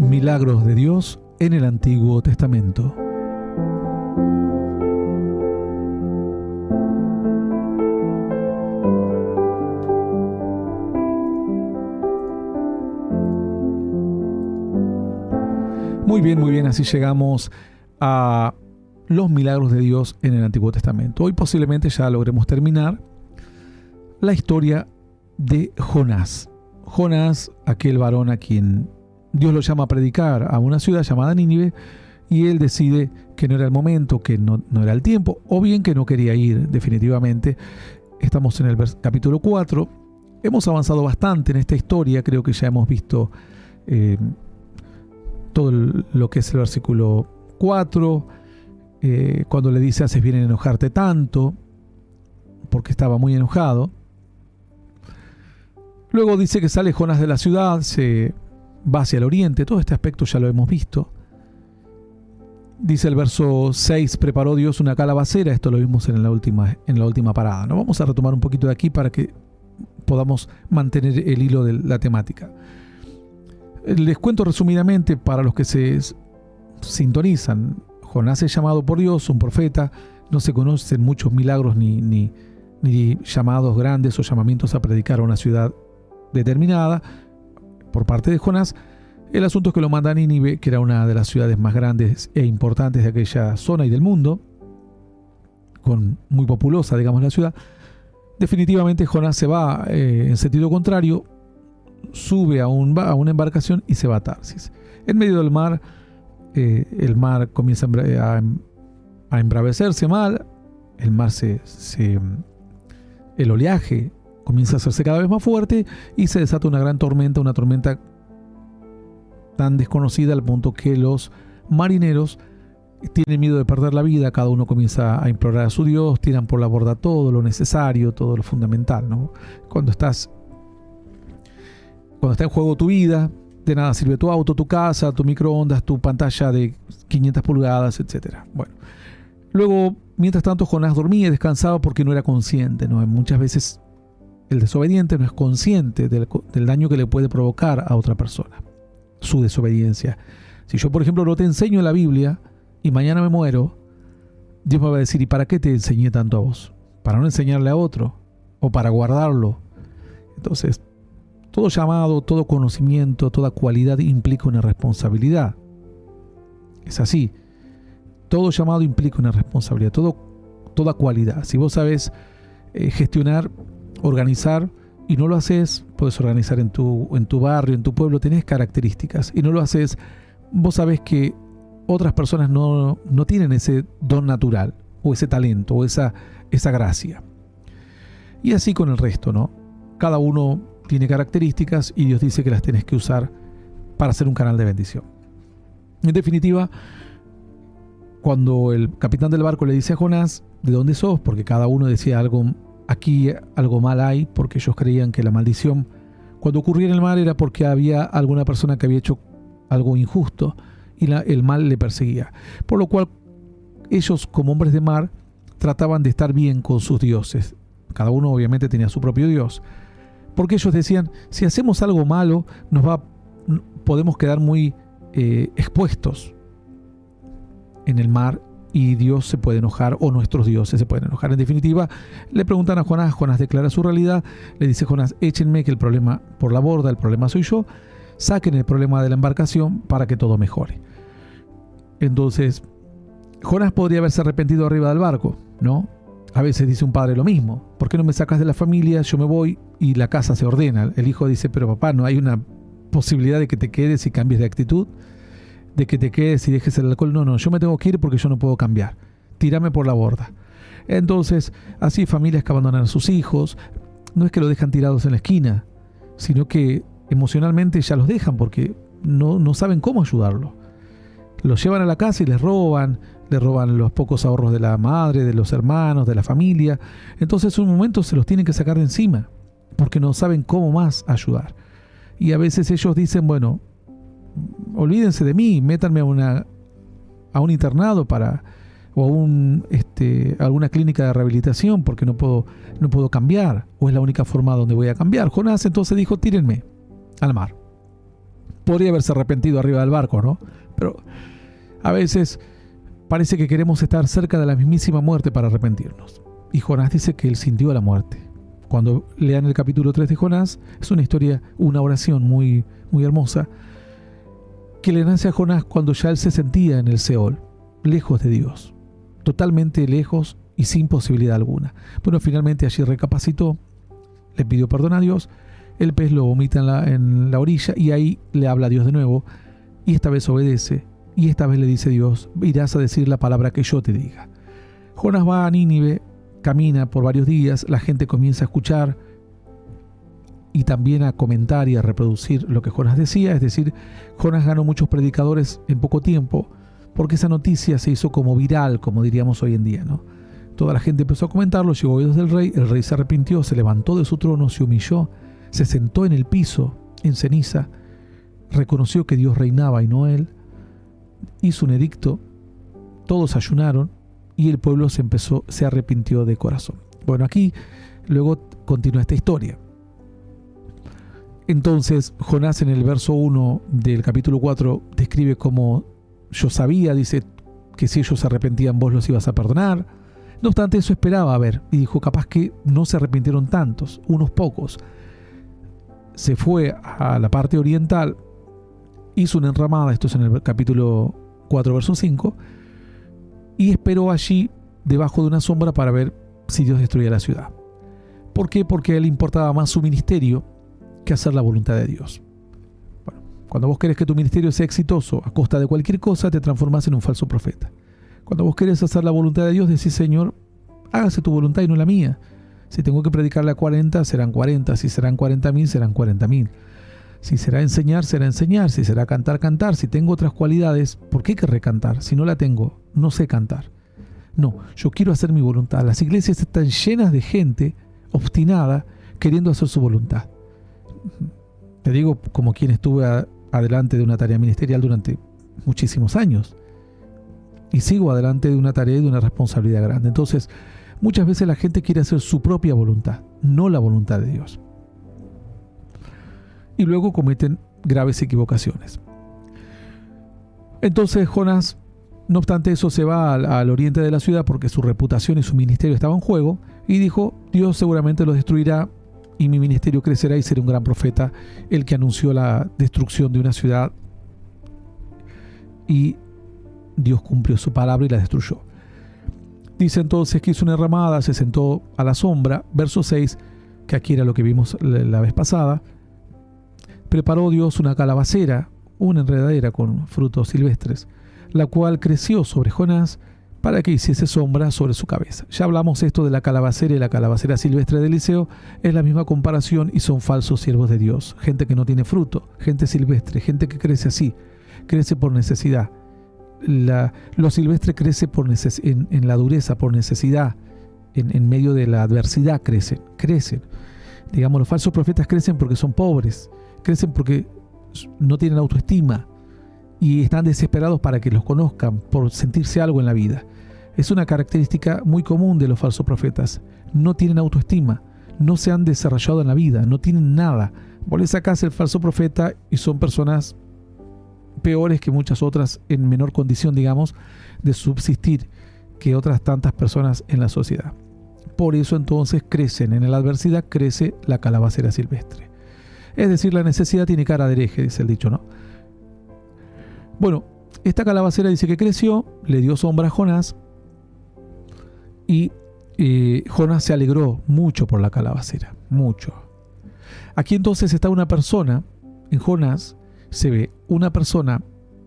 Milagros de Dios en el Antiguo Testamento. Muy bien, así llegamos a los milagros de Dios en el Antiguo Testamento. Hoy posiblemente ya logremos terminar la historia de Jonás. Jonás, aquel varón a quien Dios lo llama a predicar a una ciudad llamada Nínive, y él decide que no era el momento, que no era el tiempo, o bien que no quería ir definitivamente. Estamos en el capítulo 4. Hemos avanzado bastante en esta historia, creo que ya hemos visto todo lo que es el versículo 4, cuando le dice: haces bien en enojarte tanto, porque estaba muy enojado. Luego dice que sale Jonás de la ciudad, se va hacia el oriente. Todo este aspecto ya lo hemos visto. Dice el verso 6: preparó Dios una calabacera. Esto lo vimos en la última parada, ¿no? Vamos a retomar un poquito de aquí para que podamos mantener el hilo de la temática. Les cuento resumidamente para los que se sintonizan. Jonás es llamado por Dios, un profeta. No se conocen muchos milagros ni llamados grandes o llamamientos a predicar a una ciudad determinada por parte de Jonás. El asunto es que lo manda a Nínive, que era una de las ciudades más grandes e importantes de aquella zona y del mundo, muy populosa, digamos, la ciudad. Definitivamente Jonás se va en sentido contrario, sube a una embarcación y se va a Tarsis. En medio del mar, el mar comienza a embravecerse mal, el oleaje comienza a hacerse cada vez más fuerte y se desata una gran tormenta, una tormenta tan desconocida al punto que los marineros tienen miedo de perder la vida. Cada uno comienza a implorar a su Dios, tiran por la borda todo lo necesario, todo lo fundamental, ¿no? Cuando está en juego tu vida, de nada sirve tu auto, tu casa, tu microondas, tu pantalla de 500 pulgadas, etc. Bueno, luego, mientras tanto, Jonás dormía y descansaba porque no era consciente, ¿no? Muchas veces el desobediente no es consciente del daño que le puede provocar a otra persona, su desobediencia. Si yo, por ejemplo, no te enseño la Biblia y mañana me muero, Dios me va a decir: ¿y para qué te enseñé tanto a vos? ¿Para no enseñarle a otro? ¿O para guardarlo? Entonces, todo llamado, todo conocimiento, toda cualidad implica una responsabilidad. Es así. Todo llamado implica una responsabilidad, toda cualidad. Si vos sabés gestionar, organizar, y no lo haces, puedes organizar en tu barrio, en tu pueblo, tenés características, y no lo haces, vos sabés que otras personas no tienen ese don natural, o ese talento, o esa gracia. Y así con el resto, ¿no? Cada uno tiene características y Dios dice que las tenés que usar para ser un canal de bendición. En definitiva, cuando el capitán del barco le dice a Jonás: ¿de dónde sos? Porque cada uno decía algo, aquí algo mal hay, porque ellos creían que la maldición, cuando ocurría en el mar, era porque había alguna persona que había hecho algo injusto y el mal le perseguía. Por lo cual, ellos, como hombres de mar, trataban de estar bien con sus dioses. Cada uno obviamente tenía su propio dios. Porque ellos decían: si hacemos algo malo, podemos quedar muy expuestos en el mar y Dios se puede enojar, o nuestros dioses se pueden enojar. En definitiva, le preguntan a Jonás, Jonás declara su realidad, le dice Jonás: échenme, que el problema por la borda, el problema soy yo, saquen el problema de la embarcación para que todo mejore. Entonces, Jonás podría haberse arrepentido arriba del barco, ¿no? A veces dice un padre lo mismo: ¿por qué no me sacas de la familia? Yo me voy y la casa se ordena. El hijo dice: pero papá, ¿no hay una posibilidad de que te quedes y cambies de actitud? ¿De que te quedes y dejes el alcohol? No, yo me tengo que ir porque yo no puedo cambiar. Tírame por la borda. Entonces, así familias que abandonan a sus hijos, no es que los dejan tirados en la esquina, sino que emocionalmente ya los dejan porque no saben cómo ayudarlo. Los llevan a la casa y les roban los pocos ahorros de la madre, de los hermanos, de la familia. Entonces, en un momento se los tienen que sacar de encima porque no saben cómo más ayudar. Y a veces ellos dicen: bueno, olvídense de mí, métanme a un internado o a alguna clínica de rehabilitación porque no puedo cambiar, o es la única forma donde voy a cambiar. Jonás entonces dijo: tírenme al mar. Podría haberse arrepentido arriba del barco, ¿no? Pero a veces parece que queremos estar cerca de la mismísima muerte para arrepentirnos. Y Jonás dice que él sintió la muerte. Cuando lean el capítulo 3 de Jonás, es una historia, una oración muy, muy hermosa, que le nace a Jonás cuando ya él se sentía en el Seol, lejos de Dios, totalmente lejos y sin posibilidad alguna. Bueno, finalmente allí recapacitó, le pidió perdón a Dios, el pez lo vomita en la orilla y ahí le habla a Dios de nuevo, y esta vez obedece, y esta vez le dice Dios: irás a decir la palabra que yo te diga. Jonás va a Nínive, camina por varios días, la gente comienza a escuchar y también a comentar y a reproducir lo que Jonás decía, es decir, Jonás ganó muchos predicadores en poco tiempo, porque esa noticia se hizo como viral, como diríamos hoy en día, ¿no? Toda la gente empezó a comentarlo, llegó a oídos del rey, el rey se arrepintió, se levantó de su trono, se humilló, se sentó en el piso, en ceniza, reconoció que Dios reinaba y no él, hizo un edicto, todos ayunaron y el pueblo se arrepintió de corazón. Bueno, aquí luego continúa esta historia. Entonces Jonás en el verso 1 del capítulo 4 describe cómo yo sabía, dice, que si ellos se arrepentían vos los ibas a perdonar. No obstante, eso esperaba a ver, y dijo, capaz que no se arrepintieron tantos, unos pocos. Se fue a la parte oriental, hizo una enramada, esto es en el capítulo 4, verso 5, y esperó allí debajo de una sombra para ver si Dios destruía la ciudad. ¿Por qué? Porque a él le importaba más su ministerio que hacer la voluntad de Dios. Bueno, cuando vos querés que tu ministerio sea exitoso a costa de cualquier cosa, te transformás en un falso profeta. Cuando vos querés hacer la voluntad de Dios, decís: Señor, hágase tu voluntad y no la mía. Si tengo que predicarle a 40, serán 40. Si serán 40.000, serán 40.000. Si será enseñar, será enseñar. Si será cantar, cantar. Si tengo otras cualidades, ¿por qué querré cantar? Si no la tengo, no sé cantar. No, yo quiero hacer mi voluntad. Las iglesias están llenas de gente obstinada queriendo hacer su voluntad. Te digo como quien estuve adelante de una tarea ministerial durante muchísimos años. Y sigo adelante de una tarea y de una responsabilidad grande. Entonces, muchas veces la gente quiere hacer su propia voluntad, no la voluntad de Dios. Y luego cometen graves equivocaciones. Entonces Jonás, no obstante eso, se va al oriente de la ciudad porque su reputación y su ministerio estaban en juego, y dijo: Dios seguramente los destruirá y mi ministerio crecerá y seré un gran profeta, el que anunció la destrucción de una ciudad, y Dios cumplió su palabra y la destruyó. Dice entonces que hizo una enramada, se sentó a la sombra, verso 6, que aquí era lo que vimos la vez pasada. Preparó Dios una calabacera, una enredadera con frutos silvestres, la cual creció sobre Jonás para que hiciese sombra sobre su cabeza. Ya hablamos esto de la calabacera y la calabacera silvestre de Eliseo, es la misma comparación y son falsos siervos de Dios, gente que no tiene fruto, gente silvestre, gente que crece así, crece por necesidad. Lo silvestre crece en la dureza, por necesidad, en medio de la adversidad crecen. Digamos, los falsos profetas crecen porque son pobres, crecen porque no tienen autoestima y están desesperados para que los conozcan, por sentirse algo en la vida. Es una característica muy común de los falsos profetas. No tienen autoestima, no se han desarrollado en la vida, no tienen nada. Vos le sacás el falso profeta y son personas peores que muchas otras, en menor condición, digamos, de subsistir que otras tantas personas en la sociedad. Por eso entonces crecen, en la adversidad crece la calabacera silvestre. Es decir, la necesidad tiene cara de hereje, dice el dicho, ¿no? Bueno, esta calabacera dice que creció, le dio sombra a Jonás, y Jonás se alegró mucho por la calabacera, mucho. Aquí entonces está una persona, en Jonás se ve una persona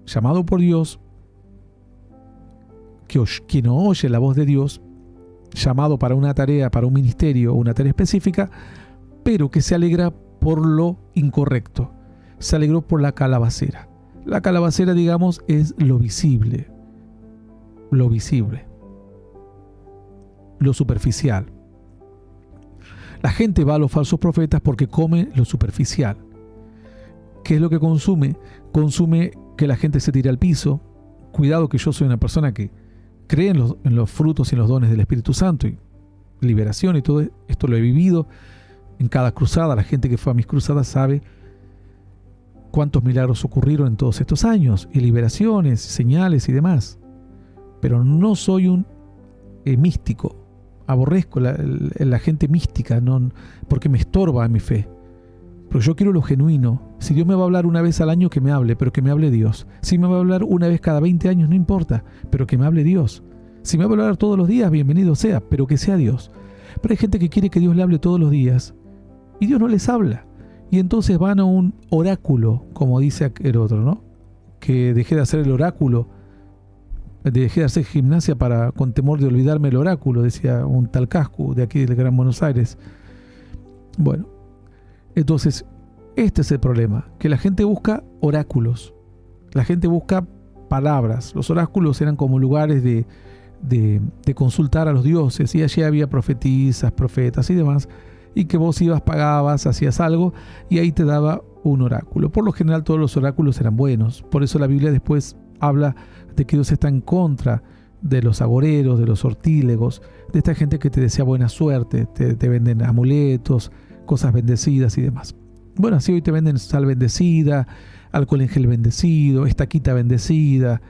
llamado por Dios, que no oye la voz de Dios, llamado para una tarea, para un ministerio, una tarea específica, pero que se alegra por lo incorrecto. Se alegró por la calabacera. La calabacera, digamos, es lo visible, lo superficial. La gente va a los falsos profetas porque come lo superficial. ¿Qué es lo que consume? Consume que la gente se tire al piso. Cuidado, que yo soy una persona que cree en los frutos y en los dones del Espíritu Santo y liberación, y todo esto lo he vivido en cada cruzada. La gente que fue a mis cruzadas sabe cuántos milagros ocurrieron en todos estos años, y liberaciones, señales y demás. Pero no soy un místico. Aborrezco la gente mística, no, porque me estorba a mi fe. Porque yo quiero lo genuino. Si Dios me va a hablar una vez al año, que me hable, pero que me hable Dios. Si me va a hablar una vez cada 20 años, no importa, pero que me hable Dios. Si me va a hablar todos los días, bienvenido sea, pero que sea Dios. Pero hay gente que quiere que Dios le hable todos los días y Dios no les habla. Y entonces van a un oráculo, como dice el otro, ¿no? Que dejé de hacer el oráculo, dejé de hacer gimnasia con temor de olvidarme el oráculo, decía un tal Cascu de aquí del Gran Buenos Aires. Bueno, entonces este es el problema, que la gente busca oráculos, la gente busca palabras. Los oráculos eran como lugares de consultar a los dioses, y allí había profetisas, profetas y demás, y que vos ibas, pagabas, hacías algo y ahí te daba un oráculo. Por lo general todos los oráculos eran buenos, por eso la Biblia después habla de que Dios está en contra de los agoreros, de los sortílegos, de esta gente que te desea buena suerte, te venden amuletos, cosas bendecidas y demás. Bueno, así hoy te venden sal bendecida, alcohol en gel bendecido, estaquita bendecida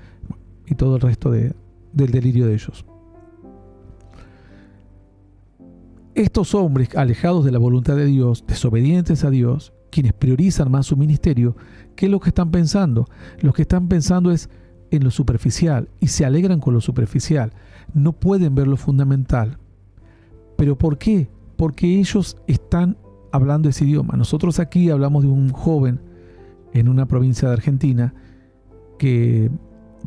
y todo el resto del delirio de ellos. Estos hombres alejados de la voluntad de Dios, desobedientes a Dios, quienes priorizan más su ministerio, ¿qué es lo que están pensando? Lo que están pensando es en lo superficial y se alegran con lo superficial. No pueden ver lo fundamental. ¿Pero por qué? Porque ellos están hablando ese idioma. Nosotros aquí hablamos de un joven en una provincia de Argentina que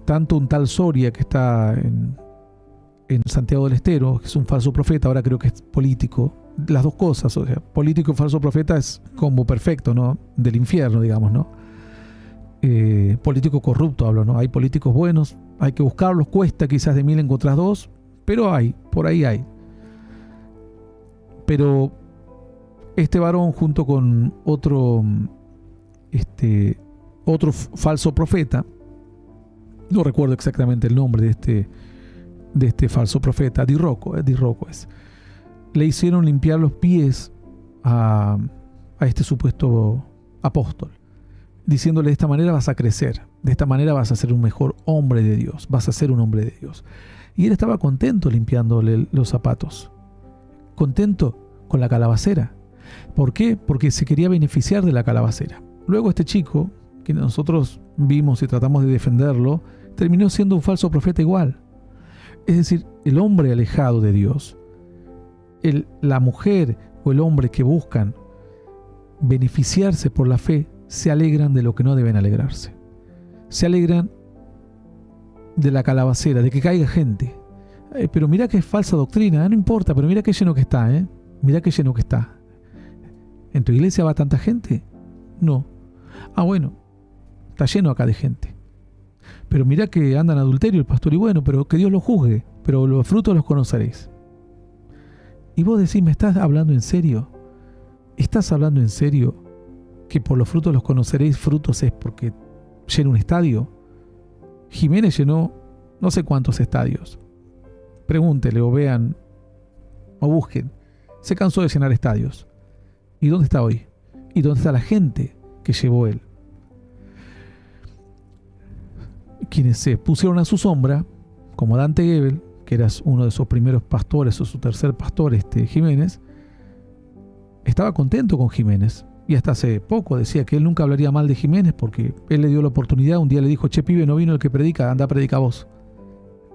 tanto un tal Soria, que está en Santiago del Estero, que es un falso profeta, ahora creo que es político, las dos cosas, o sea, político y falso profeta es combo perfecto, ¿no? Del infierno, digamos, ¿no? Político corrupto hablo, ¿no? Hay políticos buenos, hay que buscarlos, cuesta, quizás de 1000 encontrás 2, pero hay, por ahí hay. Pero este varón junto con otro falso profeta, no recuerdo exactamente el nombre de este falso profeta, Di Rocco es, le hicieron limpiar los pies a este supuesto apóstol, diciéndole: de esta manera vas a crecer, de esta manera vas a ser un mejor hombre de Dios, vas a ser un hombre de Dios. Y él estaba contento limpiándole los zapatos, contento con la calabacera. ¿Por qué? Porque se quería beneficiar de la calabacera. Luego este chico, que nosotros vimos y tratamos de defenderlo, terminó siendo un falso profeta igual. Es decir, el hombre alejado de Dios, la mujer o el hombre que buscan beneficiarse por la fe, se alegran de lo que no deben alegrarse. Se alegran de la calabacera, de que caiga gente. Pero mira que es falsa doctrina, no importa, pero mira qué lleno que está, mira qué lleno que está. ¿En tu iglesia va tanta gente? No. Ah, bueno, está lleno acá de gente. Pero mira que anda en adulterio el pastor, y bueno, pero que Dios lo juzgue, pero los frutos los conoceréis. Y vos decís: ¿me estás hablando en serio? ¿Estás hablando en serio que por los frutos los conoceréis? Frutos es porque llena un estadio. Jiménez llenó no sé cuántos estadios. Pregúntele o vean o busquen. Se cansó de llenar estadios. ¿Y dónde está hoy? ¿Y dónde está la gente que llevó él? Quienes se pusieron a su sombra, como Dante Gebel, que era uno de sus primeros pastores o su tercer pastor, Jiménez, estaba contento con Jiménez. Y hasta hace poco decía que él nunca hablaría mal de Jiménez porque él le dio la oportunidad. Un día le dijo: che, pibe, no vino el que predica, anda, predica vos.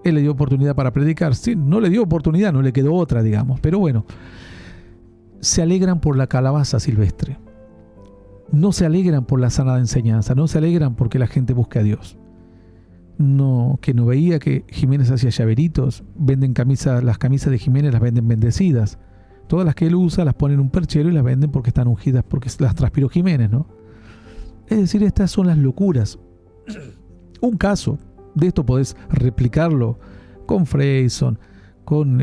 Él le dio oportunidad para predicar. Sí, no le dio oportunidad, no le quedó otra, digamos. Pero bueno, se alegran por la calabaza silvestre. No se alegran por la sana enseñanza, no se alegran porque la gente busque a Dios. No, que no veía que Jiménez hacía llaveritos, venden camisas, las camisas de Jiménez las venden bendecidas. Todas las que él usa las ponen en un perchero y las venden porque están ungidas, porque las transpiró Jiménez, ¿no? Es decir, estas son las locuras. Un caso de esto podés replicarlo con Freyson, con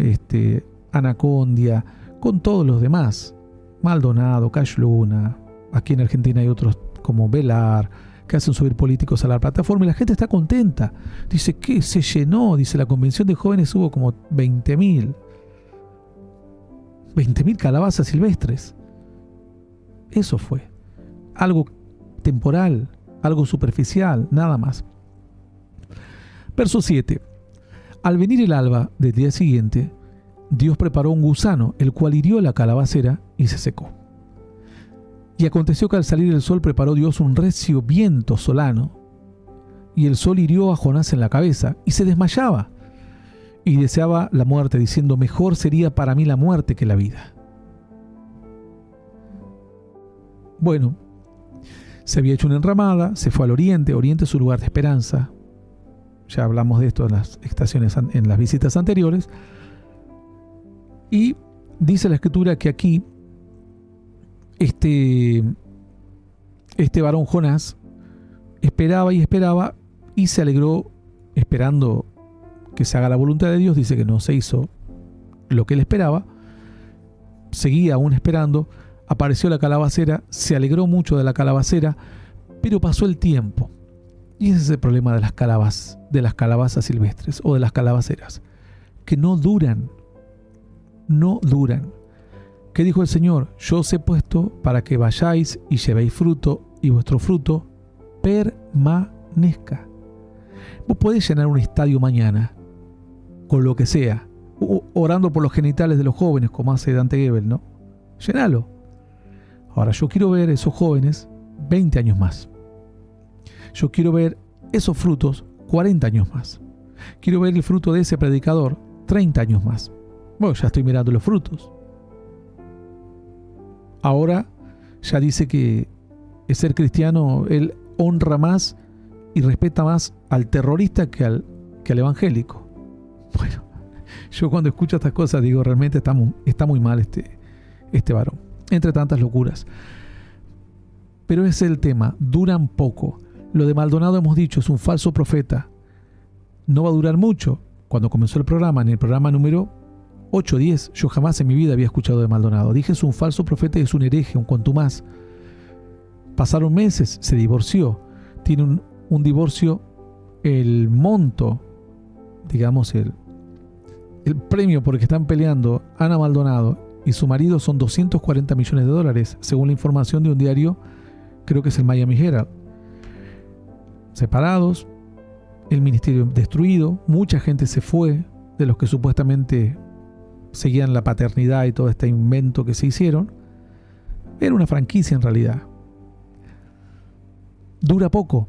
Anacondia, con todos los demás. Maldonado, Cash Luna, aquí en Argentina hay otros como Velar, que hacen subir políticos a la plataforma y la gente está contenta. Dice que se llenó, dice la convención de jóvenes hubo como 20.000 calabazas silvestres. Eso fue algo temporal, algo superficial, nada más. Verso 7. Al venir el alba del día siguiente, Dios preparó un gusano, el cual hirió la calabacera y se secó. Y aconteció que al salir el sol preparó Dios un recio viento solano, y el sol hirió a Jonás en la cabeza, y se desmayaba, y deseaba la muerte, diciendo: mejor sería para mí la muerte que la vida. Bueno, se había hecho una enramada, se fue al oriente. Oriente es su lugar de esperanza. Ya hablamos de esto en las en las visitas anteriores. Y dice la Escritura que aquí este varón Jonás esperaba y esperaba, y se alegró esperando que se haga la voluntad de Dios. Dice que no se hizo lo que él esperaba, seguía aún esperando. Apareció la calabacera, se alegró mucho de la calabacera, pero pasó el tiempo. Y ese es el problema de las calabazas silvestres o de las calabaceras, que no duran. No duran. ¿Qué dijo el Señor? Yo os he puesto para que vayáis y llevéis fruto, y vuestro fruto permanezca. Vos podés llenar un estadio mañana, con lo que sea, orando por los genitales de los jóvenes, como hace Dante Gebel, ¿no? Llenalo. Ahora, yo quiero ver esos jóvenes 20 años más. Yo quiero ver esos frutos 40 años más. Quiero ver el fruto de ese predicador 30 años más. Bueno, ya estoy mirando los frutos. Ahora ya dice que el ser cristiano, él honra más y respeta más al terrorista que al evangélico. Bueno, yo cuando escucho estas cosas digo, realmente está muy mal este varón, entre tantas locuras. Pero ese es el tema, duran poco. Lo de Maldonado hemos dicho, es un falso profeta. No va a durar mucho. Cuando comenzó el programa, en el programa número 8 o 10, yo jamás en mi vida había escuchado de Maldonado. Dije, es un falso profeta y es un hereje, un contumaz. Pasaron meses, se divorció. Tiene un divorcio, el monto, digamos, el premio por el que están peleando Ana Maldonado y su marido son $240 millones, según la información de un diario, creo que es el Miami Herald. Separados, el ministerio destruido, mucha gente se fue de los que supuestamente seguían la paternidad y todo este invento que se hicieron. Era una franquicia en realidad. Dura poco,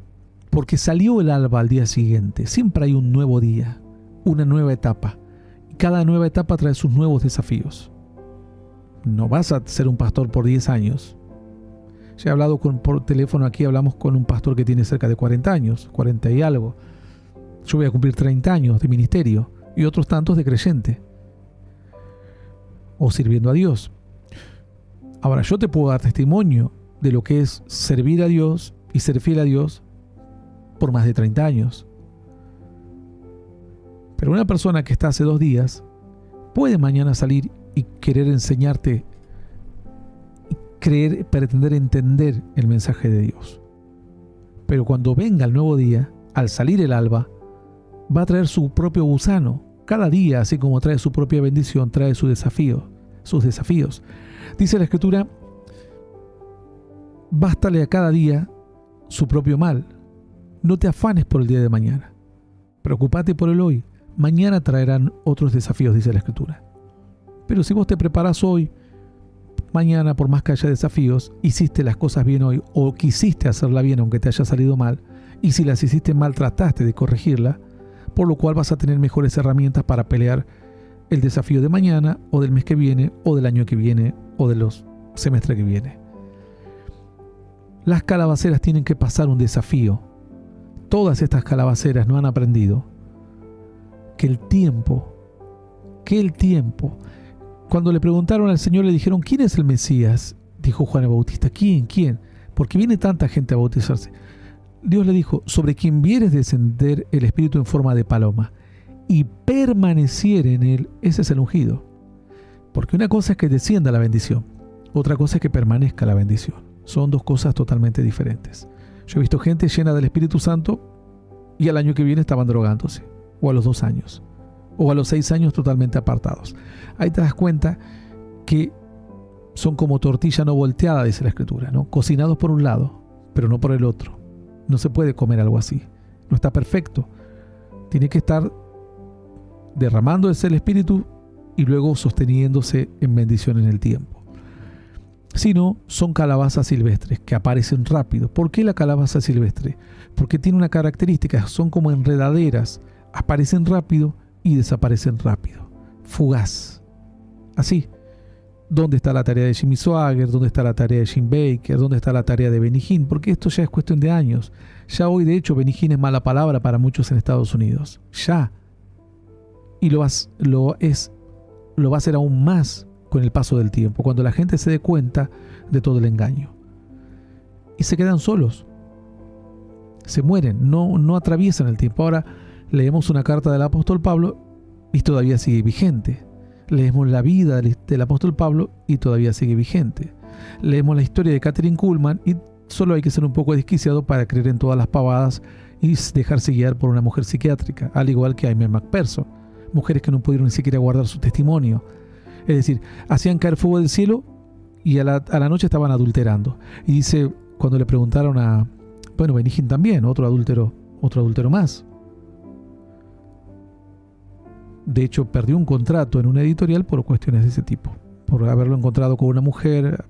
porque salió el alba al día siguiente. Siempre hay un nuevo día, una nueva etapa. Y cada nueva etapa trae sus nuevos desafíos. No vas a ser un pastor por 10 años. Ya he hablado por teléfono aquí, hablamos con un pastor que tiene cerca de 40 años, 40 y algo. Yo voy a cumplir 30 años de ministerio y otros tantos de creyente o sirviendo a Dios. Ahora, yo te puedo dar testimonio de lo que es servir a Dios y ser fiel a Dios por más de 30 años. Pero una persona que está hace 2 días puede mañana salir y querer enseñarte, creer, pretender entender el mensaje de Dios. Pero cuando venga el nuevo día, al salir el alba, va a traer su propio gusano. Cada día, así como trae su propia bendición, trae sus desafíos. Dice la Escritura, bástale a cada día su propio mal. No te afanes por el día de mañana. Preocúpate por el hoy. Mañana traerán otros desafíos, dice la Escritura. Pero si vos te preparás hoy, mañana, por más que haya desafíos, hiciste las cosas bien hoy o quisiste hacerla bien aunque te haya salido mal, y si las hiciste mal trataste de corregirla, por lo cual vas a tener mejores herramientas para pelear el desafío de mañana o del mes que viene o del año que viene o de los semestres que viene. Las calabaceras tienen que pasar un desafío. Todas estas calabaceras no han aprendido que el tiempo, cuando le preguntaron al Señor, le dijeron, ¿quién es el Mesías? Dijo Juan el Bautista. ¿Quién? Porque viene tanta gente a bautizarse. Dios le dijo, sobre quien vieres descender el Espíritu en forma de paloma y permaneciere en él, ese es el ungido. Porque una cosa es que descienda la bendición, otra cosa es que permanezca la bendición. Son dos cosas totalmente diferentes. Yo he visto gente llena del Espíritu Santo y al año que viene estaban drogándose, o a los 2 años, o a los 6 años totalmente apartados. Ahí te das cuenta que son como tortilla no volteada, dice la Escritura, ¿no? Cocinados por un lado, pero no por el otro. No se puede comer algo así. No está perfecto. Tiene que estar derramándose el Espíritu y luego sosteniéndose en bendición en el tiempo. Si no, son calabazas silvestres que aparecen rápido. ¿Por qué la calabaza silvestre? Porque tiene una característica, son como enredaderas, aparecen rápido y desaparecen rápido. Fugaz. Así. ¿Dónde está la tarea de Jimmy Swaggart? ¿Dónde está la tarea de Jim Bakker? ¿Dónde está la tarea de Benny Hinn? Porque esto ya es cuestión de años. Ya hoy, de hecho, Benny Hinn es mala palabra para muchos en Estados Unidos. Ya. Y lo va a hacer aún más con el paso del tiempo, cuando la gente se dé cuenta de todo el engaño. Y se quedan solos. Se mueren, no atraviesan el tiempo. Ahora leemos una carta del apóstol Pablo y todavía sigue vigente. Leemos la vida del apóstol Pablo y todavía sigue vigente. Leemos la historia de Kathryn Kuhlman y solo hay que ser un poco desquiciado para creer en todas las pavadas y dejarse guiar por una mujer psiquiátrica, al igual que Aimee McPherson. Mujeres que no pudieron ni siquiera guardar su testimonio. Es decir, hacían caer fuego del cielo y a la noche estaban adulterando. Y dice, cuando le preguntaron a, Benny Hinn también, otro adúltero más. De hecho, perdió un contrato en una editorial por cuestiones de ese tipo, por haberlo encontrado con una mujer,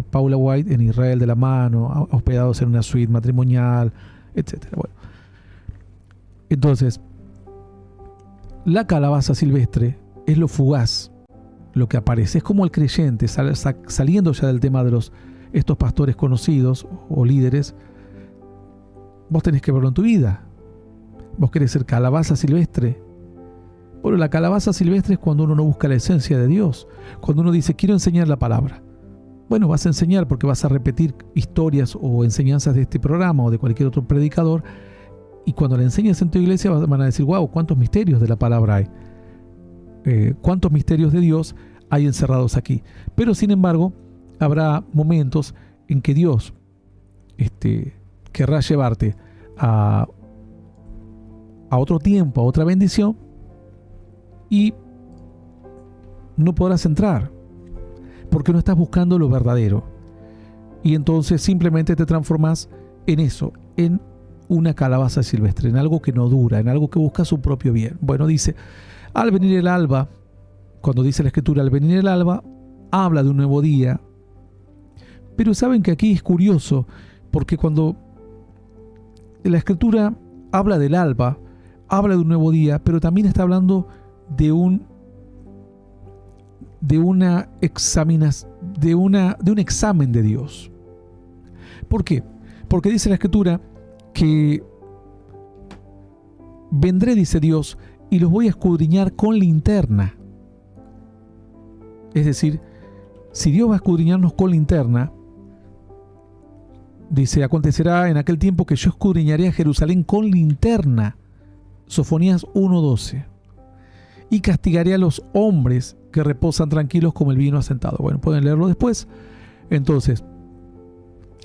Paula White, en Israel de la mano, hospedados en una suite matrimonial, etc. Bueno. Entonces, la calabaza silvestre es lo fugaz, lo que aparece. Es como el creyente, saliendo ya del tema de estos pastores conocidos o líderes. Vos tenés que verlo en tu vida. Vos querés ser calabaza silvestre. Bueno, la calabaza silvestre es cuando uno no busca la esencia de Dios. Cuando uno dice, quiero enseñar la palabra. Bueno, vas a enseñar porque vas a repetir historias o enseñanzas de este programa o de cualquier otro predicador. Y cuando la enseñas en tu iglesia van a decir, wow, cuántos misterios de la palabra hay. Cuántos misterios de Dios hay encerrados aquí. Pero sin embargo, habrá momentos en que Dios querrá llevarte a otro tiempo, a otra bendición, y no podrás entrar porque no estás buscando lo verdadero. Y entonces simplemente te transformas en eso, en una calabaza silvestre, en algo que no dura, en algo que busca su propio bien. Bueno, dice, al venir el alba, cuando dice la Escritura, al venir el alba, habla de un nuevo día. Pero saben que aquí es curioso, porque cuando la Escritura habla del alba, habla de un nuevo día, pero también está hablando de un examen de Dios. ¿Por qué? Porque dice la Escritura que vendré, dice Dios, y los voy a escudriñar con linterna. Es decir, si Dios va a escudriñarnos con linterna, dice, acontecerá en aquel tiempo que yo escudriñaré a Jerusalén con linterna. Sofonías 1:12. Y castigaré a los hombres que reposan tranquilos como el vino asentado. Bueno, pueden leerlo después. Entonces,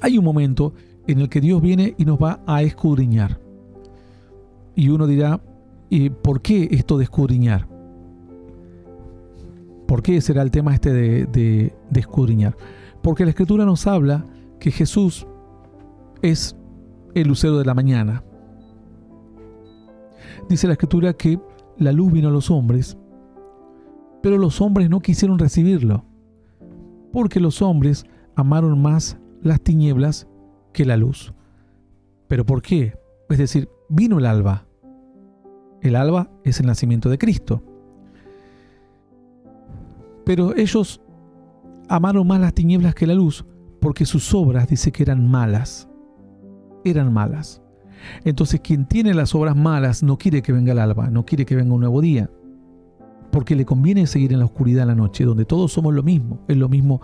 hay un momento en el que Dios viene y nos va a escudriñar. Y uno dirá, ¿por qué esto de escudriñar? ¿Por qué será el tema de escudriñar? Porque la Escritura nos habla que Jesús es el lucero de la mañana. Dice la Escritura que la luz vino a los hombres, pero los hombres no quisieron recibirlo, porque los hombres amaron más las tinieblas que la luz. ¿Pero por qué? Es decir, vino el alba. El alba es el nacimiento de Cristo. Pero ellos amaron más las tinieblas que la luz, porque sus obras, dice que eran malas. Eran malas. Entonces, quien tiene las obras malas no quiere que venga el alba, no quiere que venga un nuevo día, porque le conviene seguir en la oscuridad en la noche, donde todos somos lo mismo. Es lo mismo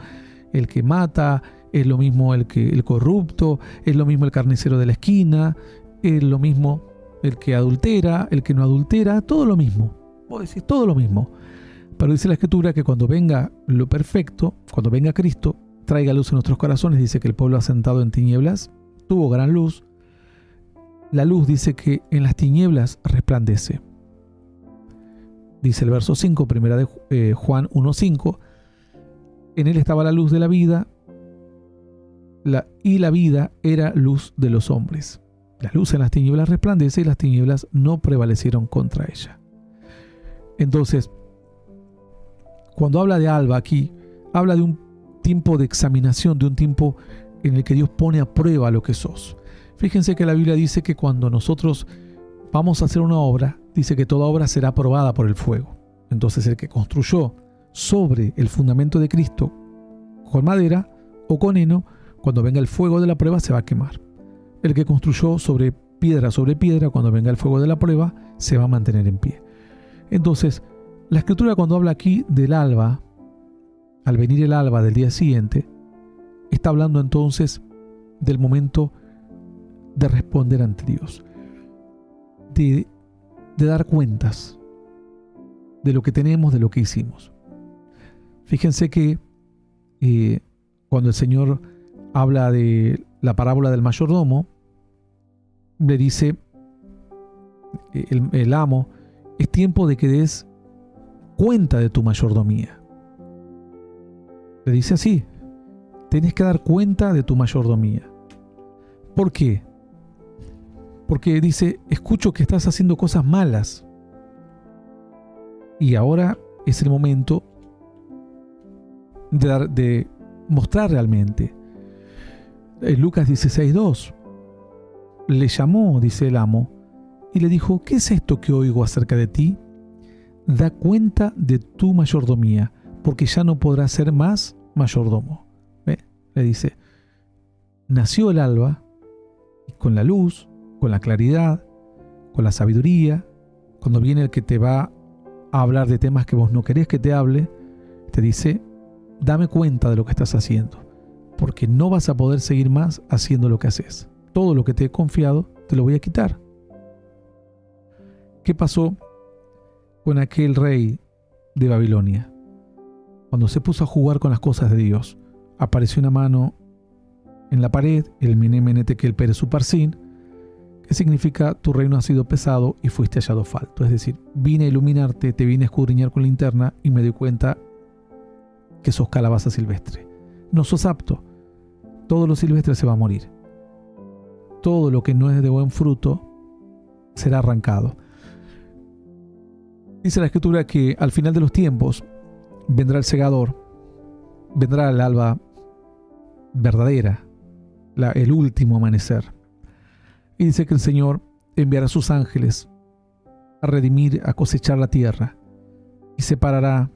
el que mata, es lo mismo el corrupto, es lo mismo el carnicero de la esquina, es lo mismo el que adultera, el que no adultera, todo lo mismo. Vos decís todo lo mismo. Pero dice la Escritura que cuando venga lo perfecto, cuando venga Cristo, traiga luz en nuestros corazones. Dice que el pueblo asentado en tinieblas tuvo gran luz. La luz, dice que en las tinieblas resplandece. Dice el verso 5, primera de Juan 1:5, en él estaba la luz de la vida, y la vida era luz de los hombres. La luz en las tinieblas resplandece y las tinieblas no prevalecieron contra ella. Entonces, cuando habla de alba aquí, habla de un tiempo de examinación, de un tiempo en el que Dios pone a prueba lo que sos. Fíjense que la Biblia dice que cuando nosotros vamos a hacer una obra, dice que toda obra será probada por el fuego. Entonces el que construyó sobre el fundamento de Cristo con madera o con heno, cuando venga el fuego de la prueba se va a quemar. El que construyó sobre piedra, cuando venga el fuego de la prueba, se va a mantener en pie. Entonces, la Escritura cuando habla aquí del alba, al venir el alba del día siguiente, está hablando entonces del momento de responder ante Dios, de dar cuentas de lo que tenemos, de lo que hicimos. Fíjense que cuando el Señor habla de la parábola del mayordomo, le dice el amo, es tiempo de que des cuenta de tu mayordomía. Le dice así, tenés que dar cuenta de tu mayordomía. ¿Por qué? Porque dice, escucho que estás haciendo cosas malas. Y ahora es el momento de mostrar realmente. En Lucas 16:2 le llamó, dice el amo, y le dijo, ¿qué es esto que oigo acerca de ti? Da cuenta de tu mayordomía, porque ya no podrás ser más mayordomo. ¿Ve? Le dice, nació el alba, y con la luz, con la claridad, con la sabiduría, cuando viene el que te va a hablar de temas que vos no querés que te hable, te dice, dame cuenta de lo que estás haciendo, porque no vas a poder seguir más haciendo lo que haces. Todo lo que te he confiado, te lo voy a quitar. ¿Qué pasó con aquel rey de Babilonia? Cuando se puso a jugar con las cosas de Dios, apareció una mano en la pared, el Mene Tekel Pérez Uparsin, que significa tu reino ha sido pesado y fuiste hallado falto. Es decir, vine a iluminarte, te vine a escudriñar con linterna y me doy cuenta que sos calabaza silvestre. No sos apto. Todo lo silvestre se va a morir. Todo lo que no es de buen fruto será arrancado. Dice la Escritura que al final de los tiempos vendrá el segador, vendrá el alba verdadera, el último amanecer. Y dice que el Señor enviará a sus ángeles a redimir, a cosechar la tierra y separará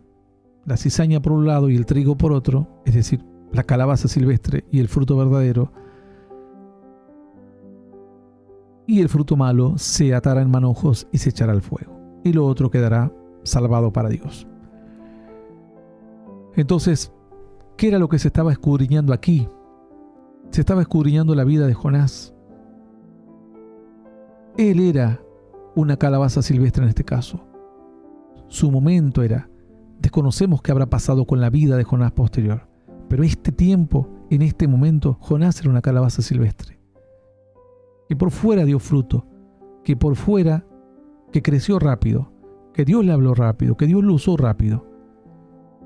la cizaña por un lado y el trigo por otro, es decir, la calabaza silvestre y el fruto verdadero, y el fruto malo se atará en manojos y se echará al fuego, y lo otro quedará salvado para Dios. Entonces, ¿qué era lo que se estaba escudriñando aquí? Se estaba escudriñando la vida de Jonás. Él era una calabaza silvestre en este caso. Su momento era, desconocemos qué habrá pasado con la vida de Jonás posterior, pero este tiempo, en este momento, Jonás era una calabaza silvestre, que por fuera dio fruto, que por fuera, que creció rápido, que Dios le habló rápido, que Dios lo usó rápido,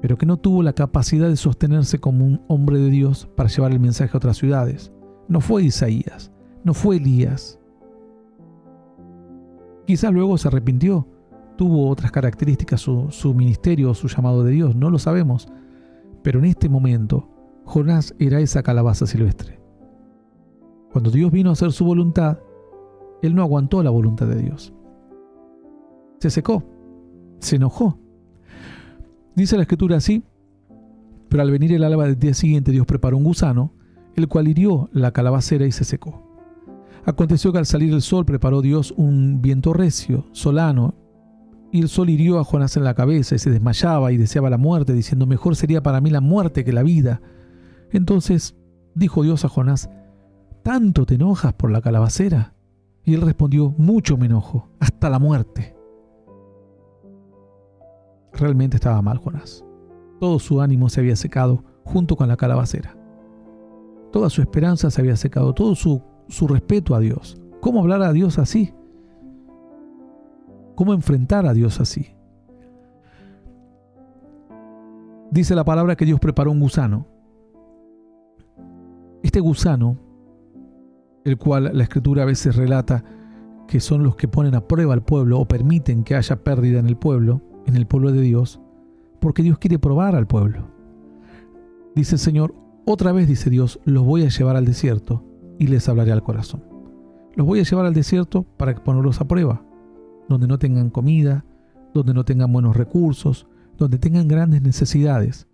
pero que no tuvo la capacidad de sostenerse como un hombre de Dios para llevar el mensaje a otras ciudades. No fue Isaías, no fue Elías. Quizás luego se arrepintió, tuvo otras características su ministerio o su llamado de Dios, no lo sabemos. Pero en este momento, Jonás era esa calabaza silvestre. Cuando Dios vino a hacer su voluntad, él no aguantó la voluntad de Dios. Se secó, se enojó. Dice la Escritura así, pero al venir el alba del día siguiente, Dios preparó un gusano, el cual hirió la calabacera y se secó. Aconteció que al salir el sol preparó Dios un viento recio, solano, y el sol hirió a Jonás en la cabeza y se desmayaba y deseaba la muerte, diciendo, mejor sería para mí la muerte que la vida. Entonces dijo Dios a Jonás, ¿tanto te enojas por la calabacera? Y él respondió, mucho me enojo, hasta la muerte. Realmente estaba mal Jonás. Todo su ánimo se había secado junto con la calabacera. Toda su esperanza se había secado, todo su respeto a Dios. ¿Cómo hablar a Dios así? ¿Cómo enfrentar a Dios así? Dice la palabra que Dios preparó un gusano. Este gusano, el cual la Escritura a veces relata que son los que ponen a prueba al pueblo o permiten que haya pérdida en el pueblo de Dios, porque Dios quiere probar al pueblo. Dice el Señor, otra vez dice Dios, los voy a llevar al desierto y les hablaré al corazón. Los voy a llevar al desierto para ponerlos a prueba, donde no tengan comida, donde no tengan buenos recursos, donde tengan grandes necesidades.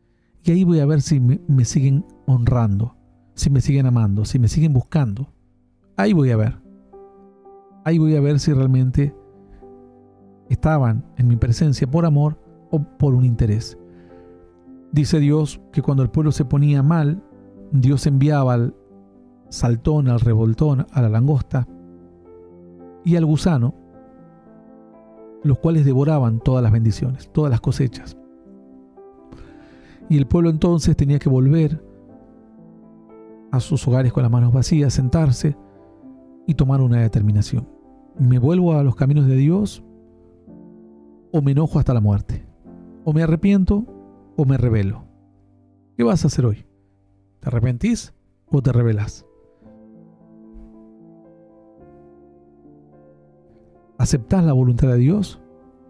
Y ahí voy a ver si me siguen honrando, si me siguen amando, si me siguen buscando. Ahí voy a ver. Ahí voy a ver si realmente estaban en mi presencia por amor o por un interés. Dice Dios que cuando el pueblo se ponía mal, Dios enviaba al saltón, al revoltón, a la langosta y al gusano, los cuales devoraban todas las bendiciones, todas las cosechas. Y el pueblo entonces tenía que volver a sus hogares con las manos vacías, sentarse y tomar una determinación. ¿Me vuelvo a los caminos de Dios o me enojo hasta la muerte? ¿O me arrepiento o me rebelo? ¿Qué vas a hacer hoy? ¿Te arrepentís o te rebelas? ¿Aceptás la voluntad de Dios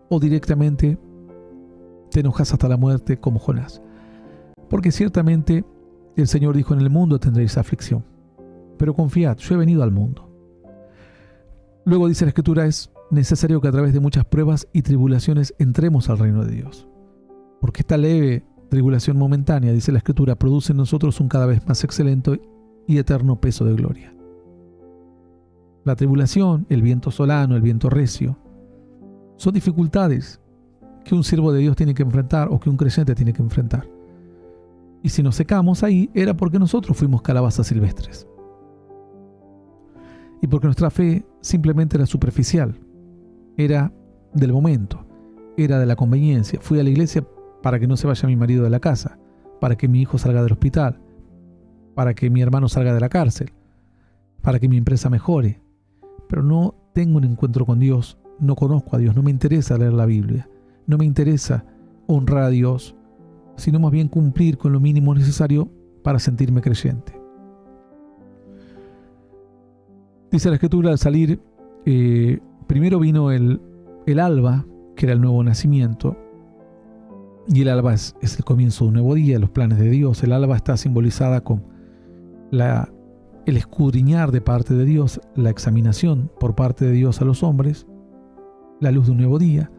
o directamente te enojas hasta la muerte como Jonás? Porque ciertamente el Señor dijo, en el mundo tendréis aflicción, pero confiad, yo he venido al mundo. Luego dice la Escritura, es necesario que a través de muchas pruebas y tribulaciones entremos al reino de Dios. Porque esta leve tribulación momentánea, dice la Escritura, produce en nosotros un cada vez más excelente y eterno peso de gloria. La tribulación, el viento solano, el viento recio, son dificultades que un siervo de Dios tiene que enfrentar o que un creyente tiene que enfrentar. Y si nos secamos ahí, era porque nosotros fuimos calabazas silvestres. Y porque nuestra fe simplemente era superficial, era del momento, era de la conveniencia. Fui a la iglesia para que no se vaya mi marido de la casa, para que mi hijo salga del hospital, para que mi hermano salga de la cárcel, para que mi empresa mejore. Pero no tengo un encuentro con Dios, no conozco a Dios, no me interesa leer la Biblia, no me interesa honrar a Dios, sino más bien cumplir con lo mínimo necesario para sentirme creyente. Dice la Escritura, al salir, primero vino el alba, que era el nuevo nacimiento, y el alba es el comienzo de un nuevo día, los planes de Dios. El alba está simbolizada con el escudriñar de parte de Dios, la examinación por parte de Dios a los hombres, la luz de un nuevo día.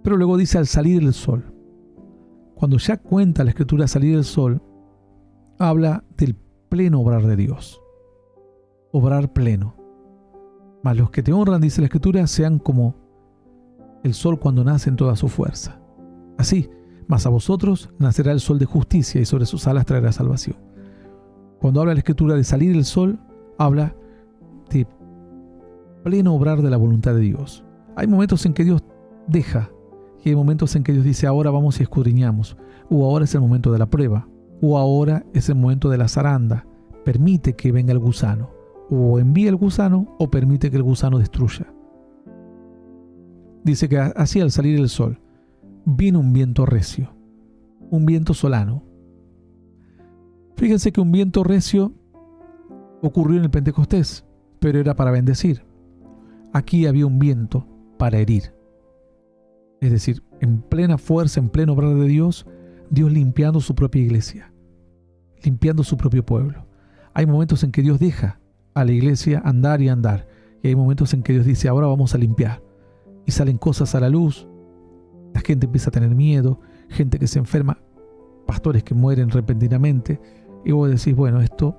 Pero luego dice al salir el sol. Cuando ya cuenta la Escritura salir el sol, habla del pleno obrar de Dios. Obrar pleno. Mas los que te honran, dice la Escritura, sean como el sol cuando nace en toda su fuerza. Así, mas a vosotros nacerá el sol de justicia y sobre sus alas traerá salvación. Cuando habla la Escritura de salir el sol, habla de pleno obrar de la voluntad de Dios. Hay momentos en que Dios deja, y hay momentos en que Dios dice, ahora vamos y escudriñamos, o ahora es el momento de la prueba, o ahora es el momento de la zaranda. Permite que venga el gusano, o envía el gusano, o permite que el gusano destruya. Dice que así al salir el sol, vino un viento recio, un viento solano. Fíjense que un viento recio ocurrió en el Pentecostés, pero era para bendecir. Aquí había un viento para herir. Es decir, en plena fuerza, en pleno obrar de Dios, Dios limpiando su propia iglesia, limpiando su propio pueblo. Hay momentos en que Dios deja a la iglesia andar y andar, y hay momentos en que Dios dice, ahora vamos a limpiar. Y salen cosas a la luz, la gente empieza a tener miedo, gente que se enferma, pastores que mueren repentinamente, y vos decís, bueno, esto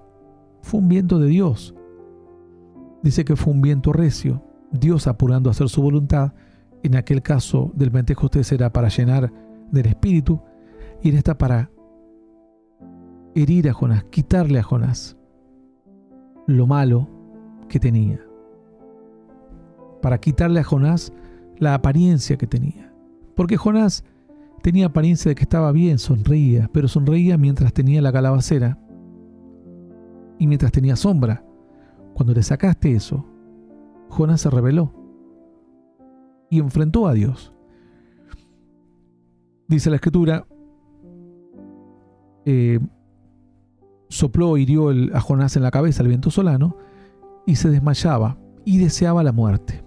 fue un viento de Dios. Dice que fue un viento recio, Dios apurando a hacer su voluntad. En aquel caso del Pentecostés era para llenar del Espíritu, y en esta para herir a Jonás, quitarle a Jonás lo malo que tenía, para quitarle a Jonás la apariencia que tenía. Porque Jonás tenía apariencia de que estaba bien, sonreía, pero sonreía mientras tenía la calabacera y mientras tenía sombra. Cuando le sacaste eso, Jonás se rebeló y enfrentó a Dios. Dice la Escritura, sopló, hirió a Jonás en la cabeza el viento solano y se desmayaba y deseaba la muerte.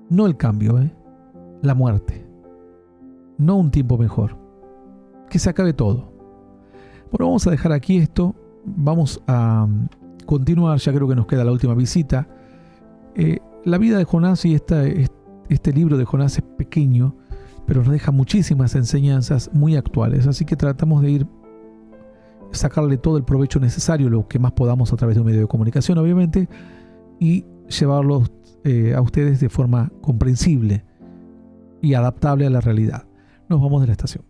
No el cambio, la muerte. No un tiempo mejor. Que se acabe todo. Bueno, vamos a dejar aquí esto. Vamos a continuar, ya creo que nos queda la última visita. La vida de Jonás y este libro de Jonás es pequeño, pero nos deja muchísimas enseñanzas muy actuales. Así que tratamos de sacarle todo el provecho necesario, lo que más podamos a través de un medio de comunicación, obviamente, y llevarlos a ustedes de forma comprensible y adaptable a la realidad. Nos vamos de la estación.